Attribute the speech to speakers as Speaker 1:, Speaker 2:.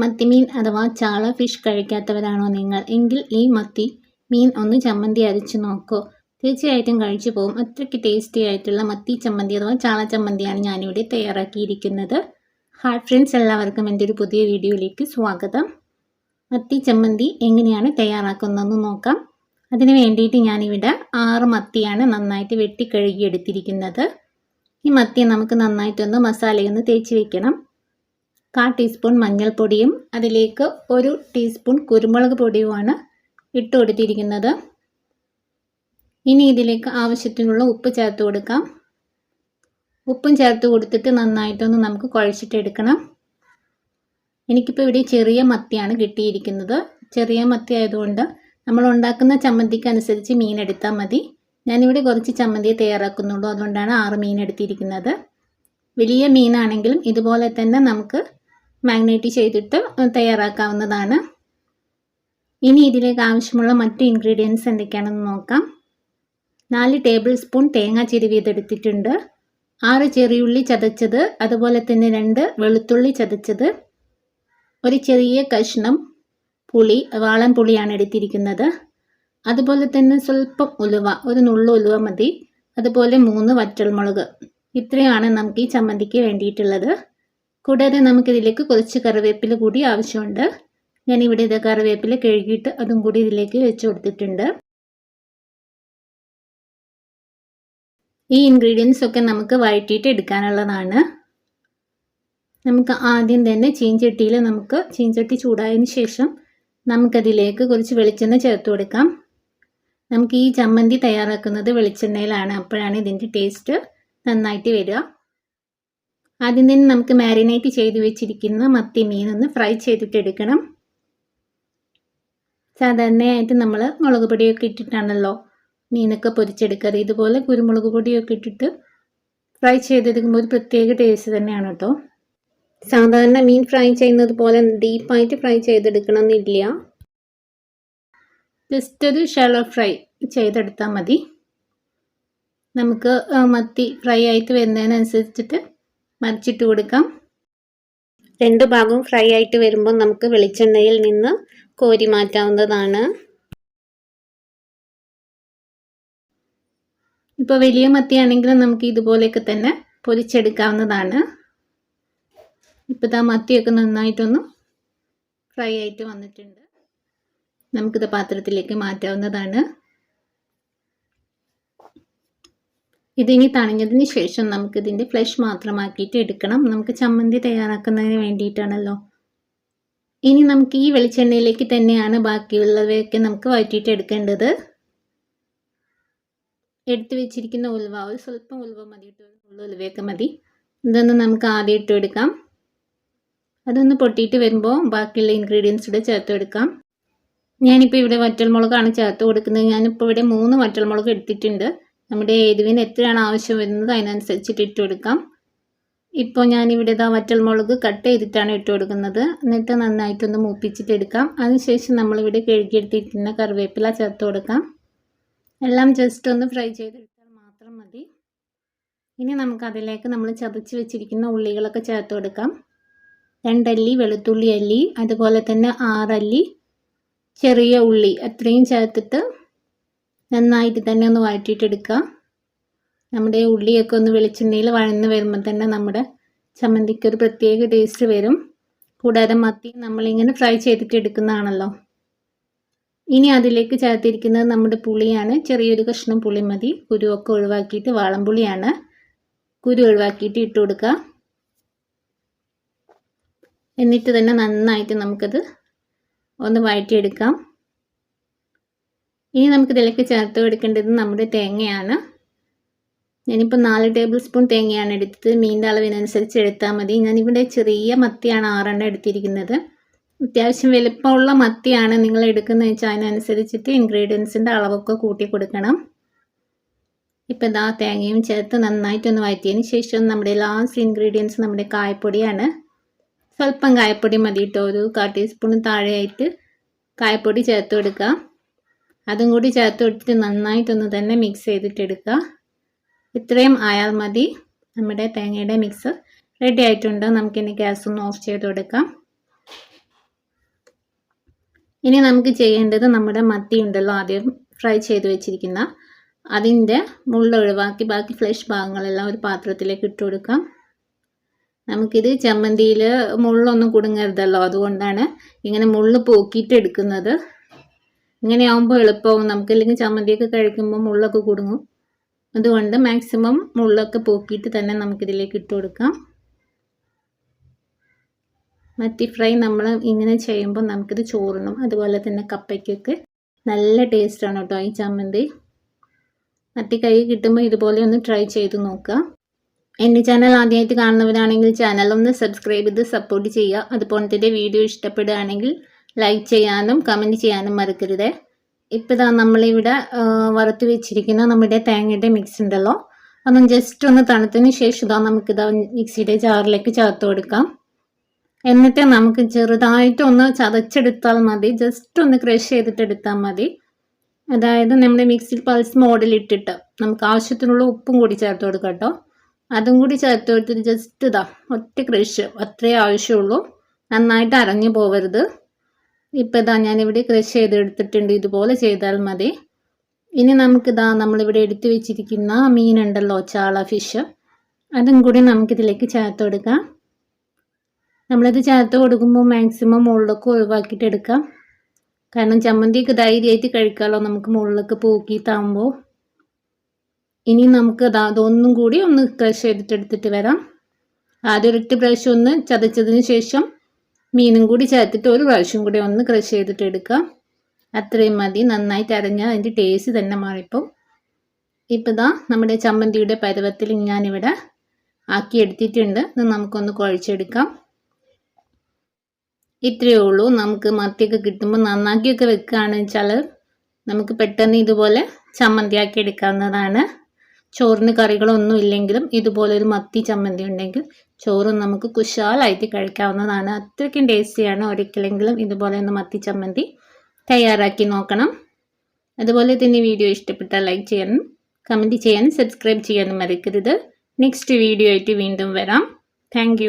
Speaker 1: മത്തിമീൻ അഥവാ ചാള ഫിഷ് കഴിക്കാത്തവരാണോ നിങ്ങൾ എങ്കിൽ ഈ മത്തി മീൻ ഒന്ന് ചമ്മന്തി അരച്ച് നോക്കൂ. തീർച്ചയായിട്ടും കഴിച്ചു പോകും. അത്രയ്ക്ക് ടേസ്റ്റി ആയിട്ടുള്ള മത്തി ചമ്മന്തി അഥവാ ചാള ചമ്മന്തിയാണ് ഞാനിവിടെ തയ്യാറാക്കിയിരിക്കുന്നത്. ഹായ് ഫ്രണ്ട്സ്, എല്ലാവർക്കും എൻ്റെ ഒരു പുതിയ വീഡിയോയിലേക്ക് സ്വാഗതം. മത്തി ചമ്മന്തി എങ്ങനെയാണ് തയ്യാറാക്കുന്നതെന്ന് നോക്കാം. അതിന് വേണ്ടിയിട്ട് ഞാനിവിടെ 6 മത്തിയാണ് നന്നായിട്ട് വെട്ടി കഴുകി എടുത്തിരിക്കുന്നത്. ഈ മത്തിയെ നമുക്ക് നന്നായിട്ടൊന്ന് മസാലയൊന്ന് തേച്ച് വെക്കണം. 1/4 ടീസ്പൂൺ മഞ്ഞൾപ്പൊടിയും അതിലേക്ക് 1 ടീസ്പൂൺ കുരുമുളക് പൊടിയുമാണ് ഇട്ട് കൊടുത്തിരിക്കുന്നത്. ഇനി ഇതിലേക്ക് ആവശ്യത്തിനുള്ള ഉപ്പ് ചേർത്ത് കൊടുക്കാം. ഉപ്പും ചേർത്ത് കൊടുത്തിട്ട് നന്നായിട്ടൊന്ന് നമുക്ക് കുഴച്ചിട്ടെടുക്കണം. എനിക്കിപ്പോൾ ഇവിടെ ചെറിയ മത്തിയാണ് കിട്ടിയിരിക്കുന്നത്. ചെറിയ മത്തി ആയതുകൊണ്ട് നമ്മൾ ഉണ്ടാക്കുന്ന ചമ്മന്തിക്ക് അനുസരിച്ച് മീൻ എടുത്താൽ മതി. ഞാനിവിടെ കുറച്ച് ചമ്മന്തി തയ്യാറാക്കുന്നുള്ളൂ, അതുകൊണ്ടാണ് 6 മീൻ എടുത്തിരിക്കുന്നത്. വലിയ മീനാണെങ്കിലും ഇതുപോലെ തന്നെ നമുക്ക് മാഗ്നേറ്റ് ചെയ്തിട്ട് തയ്യാറാക്കാവുന്നതാണ്. ഇനി ഇതിലേക്ക് ആവശ്യമുള്ള മറ്റ് ഇൻഗ്രീഡിയൻസ് എന്തൊക്കെയാണെന്ന് നോക്കാം. 4 ടേബിൾ സ്പൂൺ തേങ്ങ ചിരവിയതെടുത്തിട്ടുണ്ട്, 6 ചെറിയുള്ളി ചതച്ചത്, അതുപോലെ തന്നെ 2 വെളുത്തുള്ളി ചതച്ചത്, ഒരു ചെറിയ കഷ്ണം പുളി, വാളൻ പുളിയാണ് എടുത്തിരിക്കുന്നത്. അതുപോലെ തന്നെ സ്വല്പം ഉലുവ, ഒരു നുള്ളു ഉലുവ മതി. അതുപോലെ 3 വറ്റൽമുളക്. ഇത്രയാണ് നമുക്ക് ഈ ചമ്മന്തിക്ക് വേണ്ടിയിട്ടുള്ളത്. കൂടാതെ നമുക്കിതിലേക്ക് കുറച്ച് കറിവേപ്പില കൂടി ആവശ്യമുണ്ട്. ഞാനിവിടെ ഇത് കറിവേപ്പില കഴുകിയിട്ട് അതും കൂടി ഇതിലേക്ക് വെച്ച് കൊടുത്തിട്ടുണ്ട്. ഈ ഇൻഗ്രീഡിയൻസ് ഒക്കെ നമുക്ക് വഴറ്റിയിട്ട് എടുക്കാനുള്ളതാണ്. നമുക്ക് ആദ്യം തന്നെ ചീഞ്ചട്ടി ചൂടായതിന് ശേഷം നമുക്കതിലേക്ക് കുറച്ച് വെളിച്ചെണ്ണ ചേർത്ത് കൊടുക്കാം. നമുക്ക് ഈ ചമ്മന്തി തയ്യാറാക്കുന്നത് വെളിച്ചെണ്ണയിലാണ്, അപ്പോഴാണ് ഇതിൻ്റെ ടേസ്റ്റ് നന്നായിട്ട് വരിക. ആദ്യം തന്നെ നമുക്ക് മാരിനേറ്റ് ചെയ്ത് വെച്ചിരിക്കുന്ന മത്തി മീനൊന്ന് ഫ്രൈ ചെയ്തിട്ട് എടുക്കണം. സാധാരണയായിട്ട് നമ്മൾ മുളക് പൊടിയൊക്കെ ഇട്ടിട്ടാണല്ലോ മീനൊക്കെ പൊരിച്ചെടുക്കാറ്. ഇതുപോലെ കുരുമുളക് പൊടിയൊക്കെ ഇട്ടിട്ട് ഫ്രൈ ചെയ്തെടുക്കുമ്പോൾ ഒരു പ്രത്യേക ടേസ്റ്റ് തന്നെയാണ് കേട്ടോ. സാധാരണ മീൻ ഫ്രൈ ചെയ്യുന്നത് പോലെ ഡീപ്പായിട്ട് ഫ്രൈ ചെയ്തെടുക്കണമെന്നില്ല. ജസ്റ്റ് ഒരു ഷാലോ ഫ്രൈ ചെയ്തെടുത്താൽ മതി. നമുക്ക് മത്തി ഫ്രൈ ആയിട്ട് വരുന്നതിനനുസരിച്ചിട്ട് മറിച്ചിട്ട് കൊടുക്കാം. 2 ഭാഗവും ഫ്രൈ ആയിട്ട് വരുമ്പോൾ നമുക്ക് വെളിച്ചെണ്ണയിൽ നിന്ന് കോരി മാറ്റാവുന്നതാണ്. ഇപ്പോൾ വലിയ മത്തിയാണെങ്കിലും നമുക്ക് ഇതുപോലെയൊക്കെ തന്നെ പൊരിച്ചെടുക്കാവുന്നതാണ്. ഇപ്പോൾ ആ മത്തിയൊക്കെ നന്നായിട്ടൊന്ന് ഫ്രൈ ആയിട്ട് വന്നിട്ടുണ്ട്. നമുക്കിത് പാത്രത്തിലേക്ക് മാറ്റാവുന്നതാണ്. ഇതിനി തണിഞ്ഞതിന് ശേഷം നമുക്കിതിൻ്റെ ഫ്ലഷ് മാത്രമാക്കിയിട്ട് എടുക്കണം. നമുക്ക് ചമ്മന്തി തയ്യാറാക്കുന്നതിന് വേണ്ടിയിട്ടാണല്ലോ. ഇനി നമുക്ക് ഈ വെളിച്ചെണ്ണയിലേക്ക് തന്നെയാണ് ബാക്കിയുള്ളവയൊക്കെ നമുക്ക് വഴറ്റിയിട്ട് എടുക്കേണ്ടത്. എടുത്തു വെച്ചിരിക്കുന്ന ഉലുവ, ഒരു സ്വല്പം ഉലുവ മതി, ഉലുവയൊക്കെ മതി. ഇതൊന്ന് നമുക്ക് ആദ്യം ഇട്ട് എടുക്കാം. അതൊന്ന് പൊട്ടിയിട്ട് വരുമ്പോൾ ബാക്കിയുള്ള ഇൻഗ്രീഡിയൻസ് ഇവിടെ ചേർത്ത് എടുക്കാം. ഞാനിപ്പോൾ ഇവിടെ വറ്റൽമുളകാണ് ചേർത്ത് കൊടുക്കുന്നത്. ഞാനിപ്പോൾ ഇവിടെ 3 വറ്റൽമുളക് എടുത്തിട്ടുണ്ട്. നമ്മുടെ എരിവിന് എത്രയാണ് ആവശ്യം വരുന്നത് അതിനനുസരിച്ചിട്ട് ഇട്ട് കൊടുക്കാം. ഇപ്പോൾ ഞാനിവിടെ വറ്റൽമുളക് കട്ട് ചെയ്തിട്ടാണ് ഇട്ട് കൊടുക്കുന്നത്. എന്നിട്ട് നന്നായിട്ടൊന്ന് മൂപ്പിച്ചിട്ട് എടുക്കാം. അതിനുശേഷം നമ്മളിവിടെ കഴുകിയെടുത്തിരിക്കുന്ന കറിവേപ്പില ചേർത്ത് കൊടുക്കാം. എല്ലാം ജസ്റ്റ് ഒന്ന് ഫ്രൈ ചെയ്തെടുത്താൽ മാത്രം മതി. ഇനി നമുക്കതിലേക്ക് നമ്മൾ ചതച്ച് വെച്ചിരിക്കുന്ന ഉള്ളികളൊക്കെ ചേർത്ത് കൊടുക്കാം. 2 അല്ലി വെളുത്തുള്ളി അല്ലി, അതുപോലെ തന്നെ 6 അല്ലി ചെറിയ ഉള്ളി, അത്രയും ചേർത്തിട്ട് നന്നായിട്ട് തന്നെ ഒന്ന് വഴറ്റിയിട്ടെടുക്കുക. നമ്മുടെ ഉള്ളിയൊക്കെ ഒന്ന് വെളിച്ചെണ്ണയിൽ വഴന്ന് വരുമ്പോൾ തന്നെ നമ്മുടെ ചമ്മന്തിക്ക് ഒരു പ്രത്യേക ടേസ്റ്റ് വരും. കൂടാതെ മത്തി നമ്മളിങ്ങനെ ഫ്രൈ ചെയ്തിട്ട് എടുക്കുന്നതാണല്ലോ. ഇനി അതിലേക്ക് ചേർത്തിരിക്കുന്നത് നമ്മുടെ പുളിയാണ്. ചെറിയൊരു കഷ്ണം പുളി മതി. കുരുവൊക്കെ ഒഴിവാക്കിയിട്ട്, വാളംപുളിയാണ്, കുരു ഒഴിവാക്കിയിട്ട് ഇട്ട് കൊടുക്കുക. എന്നിട്ട് തന്നെ നന്നായിട്ട് നമുക്കത് ഒന്ന് വഴറ്റിയെടുക്കാം. ഇനി നമുക്കിതിലേക്ക് ചേർത്ത് കൊടുക്കേണ്ടത് നമ്മുടെ തേങ്ങയാണ്. ഞാനിപ്പോൾ 4 ടേബിൾ സ്പൂൺ തേങ്ങയാണ് എടുത്തത്. മീനിൻ്റെ അളവിനനുസരിച്ച് എടുത്താൽ മതി. ഞാനിവിടെ ചെറിയ മത്തിയാണ് 6 എണ്ണം എടുത്തിരിക്കുന്നത്. അത്യാവശ്യം വലുപ്പമുള്ള മത്തിയാണ് നിങ്ങൾ എടുക്കുന്നത് വെച്ചാൽ അതിനനുസരിച്ചിട്ട് ഇൻഗ്രീഡിയൻസിൻ്റെ അളവൊക്കെ കൂട്ടി കൊടുക്കണം. ഇപ്പോൾ തേങ്ങയും ചേർത്ത് നന്നായിട്ടൊന്ന് വഴറ്റിയതിന് ശേഷം നമ്മുടെ ലാസ്റ്റ് ഇൻഗ്രീഡിയൻസ് നമ്മുടെ കായപ്പൊടിയാണ്. സ്വല്പം കായപ്പൊടി മതി കേട്ടോ. ഒരു 1/4 ടീസ്പൂൺ താഴെയായിട്ട് കായപ്പൊടി ചേർത്ത് കൊടുക്കുക. അതും കൂടി ചേർത്ത് കൊടുത്തിട്ട് നന്നായിട്ടൊന്ന് തന്നെ മിക്സ് ചെയ്തിട്ടെടുക്കുക. ഇത്രയും ആയാൽ മതി. നമ്മുടെ തേങ്ങയുടെ മിക്സ് റെഡി ആയിട്ടുണ്ട്. നമുക്കിനി ഗ്യാസ് ഒന്ന് ഓഫ് ചെയ്ത് കൊടുക്കാം. ഇനി നമുക്ക് ചെയ്യേണ്ടത് നമ്മുടെ മത്തി ഉണ്ടല്ലോ, ആദ്യം ഫ്രൈ ചെയ്ത് വെച്ചിരിക്കുന്ന അതിൻ്റെ മുള്ള ഒഴിവാക്കി ബാക്കി ഫ്ലഷ് ഭാഗങ്ങളെല്ലാം ഒരു പാത്രത്തിലേക്ക് ഇട്ട് കൊടുക്കാം. നമുക്കിത് ചമ്മന്തിയിൽ മുള്ളൊന്നും കുടുങ്ങരുതല്ലോ, അതുകൊണ്ടാണ് ഇങ്ങനെ മുള്ള് പോക്കിയിട്ട് എടുക്കുന്നത്. ഇങ്ങനെ ആകുമ്പോൾ എളുപ്പവും, നമുക്കില്ലെങ്കിൽ ചമ്മന്തിയൊക്കെ കഴിക്കുമ്പോൾ മുള്ളൊക്കെ കുടുങ്ങും. അതുകൊണ്ട് മാക്സിമം മുള്ളൊക്കെ പോക്കിയിട്ട് തന്നെ നമുക്കിതിലേക്ക് ഇട്ട് കൊടുക്കാം. മത്തി ഫ്രൈ നമ്മൾ ഇങ്ങനെ ചെയ്യുമ്പോൾ നമുക്കിത് ചോറിനും അതുപോലെ തന്നെ കപ്പയ്ക്കൊക്കെ നല്ല ടേസ്റ്റാണ് കേട്ടോ ഈ ചമ്മന്തി. മത്തി കൈ കിട്ടുമ്പോൾ ഇതുപോലെ ഒന്ന് ട്രൈ ചെയ്ത് നോക്കുക. എൻ്റെ ചാനൽ ആദ്യമായിട്ട് കാണുന്നവരാണെങ്കിൽ ചാനൽ ഒന്ന് സബ്സ്ക്രൈബ് ചെയ്ത് സപ്പോർട്ട് ചെയ്യുക. അതുപോലെ തന്നെ വീഡിയോ ഇഷ്ടപ്പെടുകയാണെങ്കിൽ ലൈക്ക് ചെയ്യാനും കമൻറ്റ് ചെയ്യാനും മറക്കരുത്. ഇപ്പോൾ ഇതാ നമ്മളിവിടെ വറുത്ത് വെച്ചിരിക്കുന്ന നമ്മുടെ തേങ്ങയുടെ മിക്സ് ഉണ്ടല്ലോ, അതൊന്ന് ജസ്റ്റ് ഒന്ന് തണുത്തതിന് ശേഷം ഇതാ നമുക്കിതാ മിക്സിയുടെ ജാറിലേക്ക് ചേർത്ത് കൊടുക്കാം. എന്നിട്ട് നമുക്ക് ചെറുതായിട്ടൊന്ന് ചതച്ചെടുത്താൽ മതി, ജസ്റ്റ് ഒന്ന് ക്രഷ് ചെയ്തിട്ടെടുത്താൽ മതി. അതായത് നമ്മുടെ മിക്സിയിൽ പൾസ് മോഡിലിട്ടിട്ട് നമുക്ക് ആവശ്യത്തിനുള്ള ഉപ്പും കൂടി ചേർത്ത് കൊടുക്കാം കേട്ടോ. അതും കൂടി ചേർത്ത് കൊടുത്തിട്ട് ജസ്റ്റ് ഇതാ ഒറ്റ ക്രഷ് അത്രേ ആവശ്യമുള്ളൂ, നന്നായിട്ട് അരഞ്ഞു പോവരുത്. ഇപ്പോൾ ഇതാ ഞാനിവിടെ ക്രഷ് ചെയ്തെടുത്തിട്ടുണ്ട്, ഇതുപോലെ ചെയ്താൽ മതി. ഇനി നമുക്കിതാ നമ്മളിവിടെ എടുത്തു വെച്ചിരിക്കുന്ന മീനുണ്ടല്ലോ, ചാള ഫിഷ്, അതും കൂടി നമുക്കിതിലേക്ക് ചേർത്ത് കൊടുക്കാം. നമ്മളിത് ചേർത്ത് കൊടുക്കുമ്പോൾ മാക്സിമം മുള്ളൊക്കെ ഒഴിവാക്കിയിട്ട് എടുക്കാം. കാരണം ചമ്മന്തിയൊക്കെ ധൈര്യമായിട്ട് കഴിക്കാമല്ലോ നമുക്ക് മുള്ളൊക്കെ പോക്കിയിട്ടാകുമ്പോൾ. ഇനി നമുക്ക് അതൊന്നും കൂടി ഒന്ന് ക്രഷ് ചെയ്തിട്ടെടുത്തിട്ട് വരാം. ആദ്യം ഒരൊറ്റ പ്രാവശ്യം ഒന്ന് ചതച്ചതിന് ശേഷം മീനും കൂടി ചേർത്തിട്ട് ഒരു പ്രാവശ്യം കൂടി ഒന്ന് ക്രഷ് ചെയ്തിട്ട് എടുക്കാം. അത്രയും മതി, നന്നായിട്ട് അരഞ്ഞാൽ അതിൻ്റെ ടേസ്റ്റ് തന്നെ മാറിപ്പോൾ. ഇപ്പോൾ ഇതാ നമ്മുടെ ചമ്മന്തിയുടെ പരുവത്തിൽ ഞാനിവിടെ ആക്കിയെടുത്തിട്ടുണ്ട്. ഇത് നമുക്കൊന്ന് കുഴച്ചെടുക്കാം. ഇത്രയേ ഉള്ളൂ. നമുക്ക് മത്തിയൊക്കെ കിട്ടുമ്പോൾ നന്നാക്കിയൊക്കെ വെക്കുകയാണെന്ന് വെച്ചാൽ നമുക്ക് പെട്ടെന്ന് ഇതുപോലെ ചമ്മന്തിയാക്കി എടുക്കാവുന്നതാണ്. ചോറിന് കറികളൊന്നും ഇല്ലെങ്കിലും ഇതുപോലൊരു മത്തി ചമ്മന്തി ഉണ്ടെങ്കിൽ ചോറും നമുക്ക് കുശാലായിട്ട് കഴിക്കാവുന്നതാണ്. അത്രയ്ക്കും ടേസ്റ്റിയാണ്. ഒരിക്കലെങ്കിലും ഇതുപോലെ ഒന്ന് മത്തി ചമ്മന്തി തയ്യാറാക്കി നോക്കണം. അതുപോലെ തന്നെ വീഡിയോ ഇഷ്ടപ്പെട്ടാൽ ലൈക്ക് ചെയ്യാനും കമൻറ്റ് ചെയ്യാനും സബ്സ്ക്രൈബ് ചെയ്യാനും മറക്കരുത്. നെക്സ്റ്റ് വീഡിയോ ആയിട്ട് വീണ്ടും വരാം. താങ്ക്